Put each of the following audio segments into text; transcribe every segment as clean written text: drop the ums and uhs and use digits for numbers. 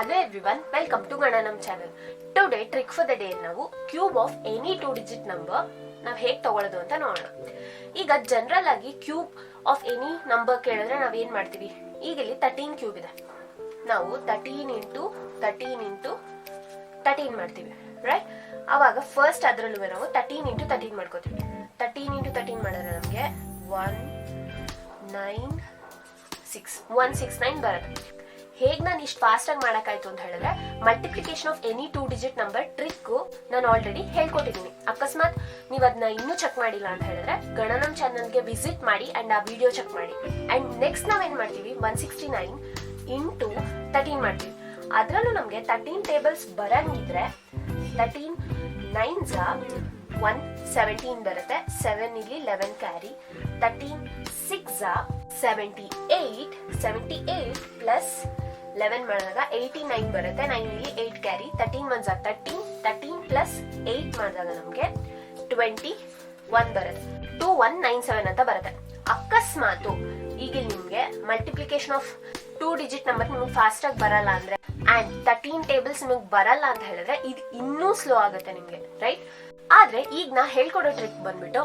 Hello everyone, welcome to ga+na+nam channel. Today trick for the day ನಾವು cube of any 2 digit number ನಾವು ಹೇಗೆ ತಗೊಳ್ಳೋದು ಅಂತ ನೋಡೋಣ. ಈಗ ಜನರಲ್ ಆಗಿ ಕ್ಯೂಬ್ ಆಫ್ ಎನಿ ನಂಬರ್ ಕೇಳಿದ್ರೆ ನಾವು ಏನು ಮಾಡ್ತೀವಿ? ಈಗ ಇಲ್ಲಿ 13 ಕ್ಯೂಬ್ ಇದೆ. ನಾವು 13 into 13 ಮಾಡ್ತೀವಿ, ರೈಟ್? ಆವಾಗ ಫಸ್ಟ್ ಅದರಲ್ಲೂ ನಾವು 13 into 13 ಮಾಡ್ಕೋತೀವಿ. 13 into 13 ಮಾಡಿದ್ರೆ ನಮಗೆ 169 ಬರುತ್ತೆ. ಹೇಗೆ ನಾನು ಇಷ್ಟು ಫಾಸ್ಟ್ ಆಗಿ ಮಾಡಕ್ಕಾಯ್ತು ಅಂತ ಹೇಳಿದ್ರೆ multiplication of any 2 digit number trick ನಾನು ಆಲ್ರೆಡಿ ಹೇಳ್ಕೊಟ್ಟಿದ್ದೀನಿ. ಅಕಸ್ಮಾತ್ ನೀವು ಅದನ್ನ ಇನ್ನೂ ಚೆಕ್ ಮಾಡಿಲ್ಲ ಅಂತ ಹೇಳಿದ್ರೆ ga+na+nam ಚಾನಲ್ಗೆ ವಿಸಿಟ್ ಮಾಡಿ ಅಂಡ್ ಆ ವಿಡಿಯೋ ಚೆಕ್ ಮಾಡಿ. ಅಂಡ್ ನೆಕ್ಸ್ಟ್ ನಾವೇನ್ ಮಾಡ್ತೀವಿ, 169 into 13 ಮಾಡ್ತೀವಿ. ಅದರಲ್ಲೂ ನಮಗೆ 13 ಟೇಬಲ್ಸ್ ಬರಂಗಿದ್ರೆ 13 9s 117 ಬರುತ್ತೆ. 7 ಇಲ್ಲಿ 11 ಕ್ಯಾರಿ. 13 6 78 ಪ್ಲಸ್ 11 ಮಾಡಿದಾಗ 89 ಬರುತ್ತೆ. 9 ಇಲ್ಲಿ 8 ಕ್ಯಾರಿ. 13 1s 13 ಪ್ಲಸ್ 8 ಮಾಡಿದಾಗ ನಮಗೆ 21 ಬರುತ್ತೆ. 2197 ಅಂತ ಬರುತ್ತೆ. ಅಕಸ್ಮಾತು ಈಗ ನಿಮ್ಗೆ ಮಲ್ಟಿಪ್ಲಿಕೇಶನ್ ಆಫ್ 2 ಡಿಜಿಟ್ ನಂಬರ್ ನಿಮ್ಗೆ ಫಾಸ್ಟ್ ಆಗಿ ಬರಲ್ಲ ಅಂದ್ರೆ ಅಂಡ್ 13 ಟೇಬಲ್ಸ್ ನಿಮಗೆ ಬರಲ್ಲ ಅಂತ ಹೇಳಿದ್ರೆ ಇದು ಇನ್ನೂ ಸ್ಲೋ ಆಗುತ್ತೆ ನಿಮ್ಗೆ, ರೈಟ್? ಆದ್ರೆ ಈಗ ನಾ ಹೇಳ್ಕೊಡೋ ಟ್ರಿಕ್ ಬಂದ್ಬಿಟ್ಟು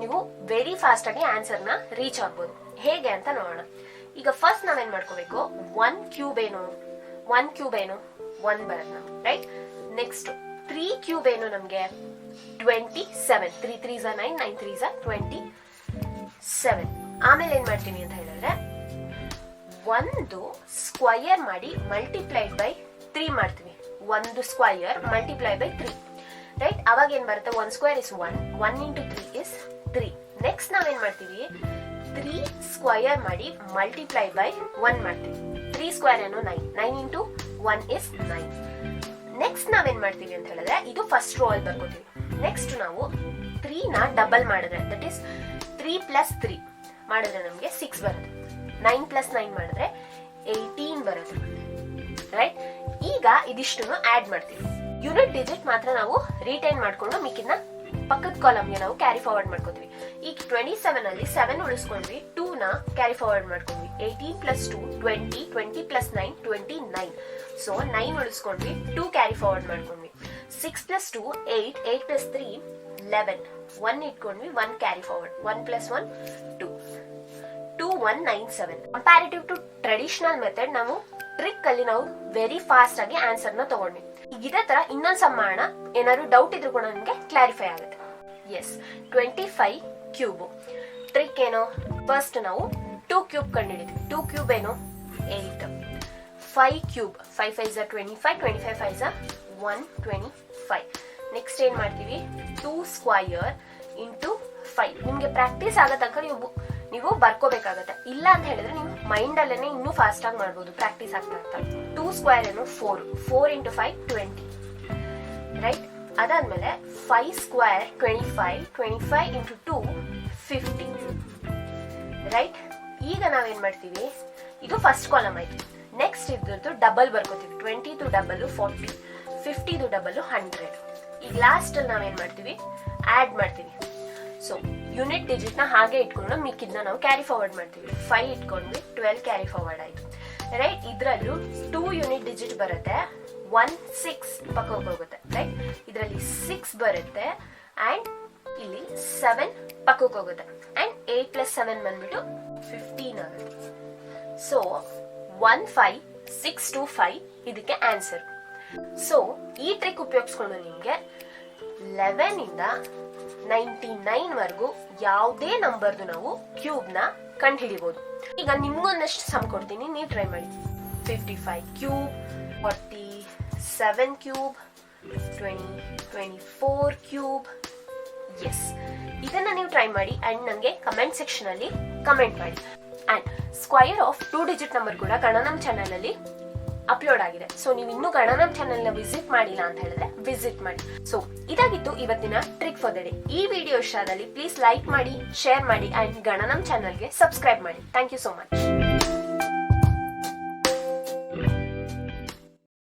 ನೀವು ವೆರಿ ಫಾಸ್ಟ್ ಆಗಿ ಆನ್ಸರ್ ನ ರೀಚ್ ಆಗ್ಬೋದು. ಹೇಗೆ ಅಂತ ನೋಡೋಣ. ಈಗ ಫಸ್ಟ್ ನಾವೇನ್ ಮಾಡ್ಕೋಬೇಕು, 1 ಕ್ಯೂಬ್ ಏನು 1 ಬರುತ್ತೆ ನಮ್ಗೆ, ರೈಟ್? ನೆಕ್ಸ್ಟ್ 3 ಕ್ಯೂಬ್ ಏನು ನಮ್ಗೆ 27. 3 3s 9, 9 3s 27. ಆಮೇಲೆ ಏನ್ ಮಾಡ್ತೀನಿ ಅಂತ ಹೇಳಿದ್ರೆ ಒಂದು ಸ್ಕ್ವಯರ್ ಮಾಡಿ ಮಲ್ಟಿಪ್ಲೈಡ್ ಬೈ 3 ಮಾಡ್ತೀವಿ. ಒಂದು ಸ್ಕ್ವಯರ್ ಮಲ್ಟಿಪ್ಲೈ ಬೈ 3, ರೈಟ್? ಅವಾಗ ಏನ್ ಬರುತ್ತೆ, 1 square is 1 into 3 is 3. Next ನಾವೇನ್ ಮಾಡ್ತೀವಿ, 3 ಸ್ಕ್ವಯರ್ ಮಾಡಿ ಮಲ್ಟಿಪ್ಲೈ ಬೈ 1 ಮಾಡ್ತೀವಿ. 3 ಸ್ಕ್ವೇರ್ ಏನು 9, 9 into 1 is 9. ನೆಕ್ಸ್ಟ್ ನಾವೇನ್ ಮಾಡ್ತೀವಿ ಅಂತ ಹೇಳಿದ್ರೆ ಇದು ಫಸ್ಟ್ ರೋ ಅಲ್ಲಿ ಬರ್ಕೋತೀವಿ. ನೆಕ್ಸ್ಟ್ ನಾವು 3 ನ ಡಬಲ್ ಮಾಡಿದ್ರೆ ದಟ್ ಇಸ್ 3 plus 3 ಮಾಡಿದ್ರೆ ನಮಗೆ 6 ಬರುತ್ತೆ. 9 plus 9 ಮಾಡಿದ್ರೆ 18 ಬರುತ್ತೆ, ರೈಟ್? ಈಗ ಇದಿಷ್ಟನ್ನು ಆಡ್ ಮಾಡ್ತೀವಿ. ಯೂನಿಟ್ ಡಿಜಿಟ್ ಮಾತ್ರ ನಾವು ರಿಟೈನ್ ಮಾಡ್ಕೊಂಡು ಮಿಕ್ಕಿನ ಪಕ್ಕದ ಕಾಲಮ್ಗೆ ನಾವು ಕ್ಯಾರಿ ಫಾರ್ವರ್ಡ್ ಮಾಡ್ಕೋತೀವಿ. ಈಗ 27 ಅಲ್ಲಿ 7 ಉಳಿಸ್ಕೊಂಡ್ವಿ, 2 ನ ಕ್ಯಾರಿ ಫಾರ್ವರ್ಡ್ ಮಾಡ್ಕೊಂಡ್ವಿ. 18 plus 2 20, 20 plus 9 29. So 9 ಉಳಿಸ್ಕೊಂಡ್ವಿ, 2 carry forward ಮಾಡ್ಕೊಂಡ್ವಿ. 6 plus 2 8, 8 plus 3 11. 1 ಇಟ್ಕೊಂಡ್ವಿ, 1 carry forward. 1 plus 1 2. 2197. Comparative to traditional method ನಾವು ಟ್ರಿಕ್ ಅಲ್ಲಿ ನಾವು ವೆರಿ ಫಾಸ್ಟ್ ಆಗಿ ಆನ್ಸರ್ ನ ತಗೊಂಡ್ವಿ. ಈಗ ಇದೇ ತರ ಇನ್ನೊಂದ್ ಸಮ್ ಮಾಡೋಣ. ಏನಾದ್ರು ಡೌಟ್ ಇದ್ರು ಕೂಡ ನಮಗೆ ಕ್ಲಾರಿಫೈ ಆಗುತ್ತೆ. ಎಸ್, 25 ಕ್ಯೂಬ್ ಟ್ರಿಕ್ ಏನು? ಫಸ್ಟ್ ನಾವು 2 ಕ್ಯೂಬ್ ಕಂಡುಹಿಡಿದ್ವಿ. 2 ಕ್ಯೂಬ್ ಏನು 8. 5 ಕ್ಯೂಬ್ 5 5s 25, 25 5s 125. ನೆಕ್ಸ್ಟ್ ಏನ್ ಮಾಡ್ತೀವಿ, 2 ಸ್ಕ್ವಯರ್ ಇಂಟು 5. ನಿಮ್ಗೆ ಪ್ರಾಕ್ಟೀಸ್ ಆಗೋ ತನಕ ನೀವು ಬರ್ಕೋಬೇಕಾಗತ್ತೆ. ಇಲ್ಲ ಅಂತ ಹೇಳಿದ್ರೆ ನೀವು ಮೈಂಡ್ ಅಲ್ಲೇನೆ ಇನ್ನೂ ಫಾಸ್ಟ್ ಆಗಿ ಮಾಡ್ಬೋದು, ಪ್ರಾಕ್ಟೀಸ್ ಆಗ್ತಾ ಇರ್ತಾ. 2 ಸ್ಕ್ವೇರ್ ಏನು 4 into 5 20, ರೈಟ್? ಅದಾದ್ಮೇಲೆ 5 ಸ್ಕ್ವೇರ್ 25 into 2 50, ರೈಟ್? ಈಗ ನಾವೇನ್ ಮಾಡ್ತೀವಿ, ಇದು ಫಸ್ಟ್ ಕಾಲಮ್ ಆಯ್ತು. ನೆಕ್ಸ್ಟ್ ಇದ್ರದ್ದು ಡಬಲ್ ಬರ್ಕೋತೀವಿ. 20 double 40, 50 double 100. ಈಗ ಲಾಸ್ಟ್ ಅಲ್ಲಿ ನಾವೇನ್ ಮಾಡ್ತೀವಿ, ಆಡ್ ಮಾಡ್ತೀವಿ. ಸೊ ಯೂನಿಟ್ ಡಿಜಿಟ್ ನ ಹಾಗೆ ಇಟ್ಕೊಂಡು ಮಿಕ್ಕಿದ್ನ ನಾವು ಕ್ಯಾರಿ ಫಾರ್ವರ್ಡ್ ಮಾಡ್ತೀವಿ. 5 ಇಟ್ಕೊಂಡ್ವಿ, 12 ಕ್ಯಾರಿ ಫಾರ್ವರ್ಡ್ ಆಯ್ತು, ರೈಟ್? ಇದ್ರಲ್ಲೂ 2 ಯೂನಿಟ್ ಡಿಜಿಟ್ ಬರುತ್ತೆ, 1 6 ಪಕ್ಕಕ್ಕೆ ಹೋಗುತ್ತೆ, ರೈಟ್? ಇದರಲ್ಲಿ 6 ಬರುತ್ತೆ ಅಂಡ್ ಇಲ್ಲಿ 7 ಪಕ್ಕಕ್ಕೆ ಹೋಗುತ್ತೆ ಅಂಡ್ 8 plus 7 ಬಂದ್ಬಿಟ್ಟು 15 ಆಗುತ್ತೆ. ಸೊ 15625 ಇದಕ್ಕೆ ಆನ್ಸರ್. ಸೊ ಈ ಟ್ರಿಕ್ ಉಪಯೋಗಿಸ್ಕೊಂಡು ನಿಮ್ಗೆ 11 ಇಂದ 99 ವರೆಗೂ ಯಾವುದೇ ನಂಬರ್ದು ನಾವು ಕ್ಯೂಬ್ ನ ಕಂಡು ಹಿಡಿಬಹುದು. ಈಗ ನಿಮ್ಗೊಂದಷ್ಟು ಸಮ್ ಕೊಡ್ತೀನಿ, ನೀವು ಟ್ರೈ ಮಾಡಿ. 55 ಕ್ಯೂಬ್, 47 ಕ್ಯೂಬ್, 24 ಕ್ಯೂಬ್. ಎಸ್, ಇದನ್ನ ನೀವು ಟ್ರೈ ಮಾಡಿ ಅಂಡ್ ನನಗೆ ಕಮೆಂಟ್ ಸೆಕ್ಷನ್ ಅಲ್ಲಿ ಕಮೆಂಟ್ ಮಾಡಿ. And square of 2 digit number ಕೂಡ ga+na+nam ಚಾನಲ್ ಅಲ್ಲಿ ಅಪ್ಲೋಡ್ ಆಗಿದೆ. ಸೊ ನೀವು ಇನ್ನೂ ga+na+nam ಚಾನಲ್ ನ ವಿಸಿಟ್ ಮಾಡಿಲ್ಲ ಅಂತ ಹೇಳಿದ್ರೆ ವಿಸಿಟ್ ಮಾಡಿ. ಸೊ ಇದಾಗಿತ್ತು ಇವತ್ತಿನ ಟ್ರಿಕ್ ಫಾರ್ ದ ಡೇ. ಈ ವಿಡಿಯೋ ಇಷ್ಟ ಆದಲ್ಲಿ ಪ್ಲೀಸ್ ಲೈಕ್ ಮಾಡಿ, ಶೇರ್ ಮಾಡಿ ಅಂಡ್ ga+na+nam ಚಾನಲ್ಗೆ ಸಬ್ಸ್ಕ್ರೈಬ್ ಮಾಡಿ. Thank you so much.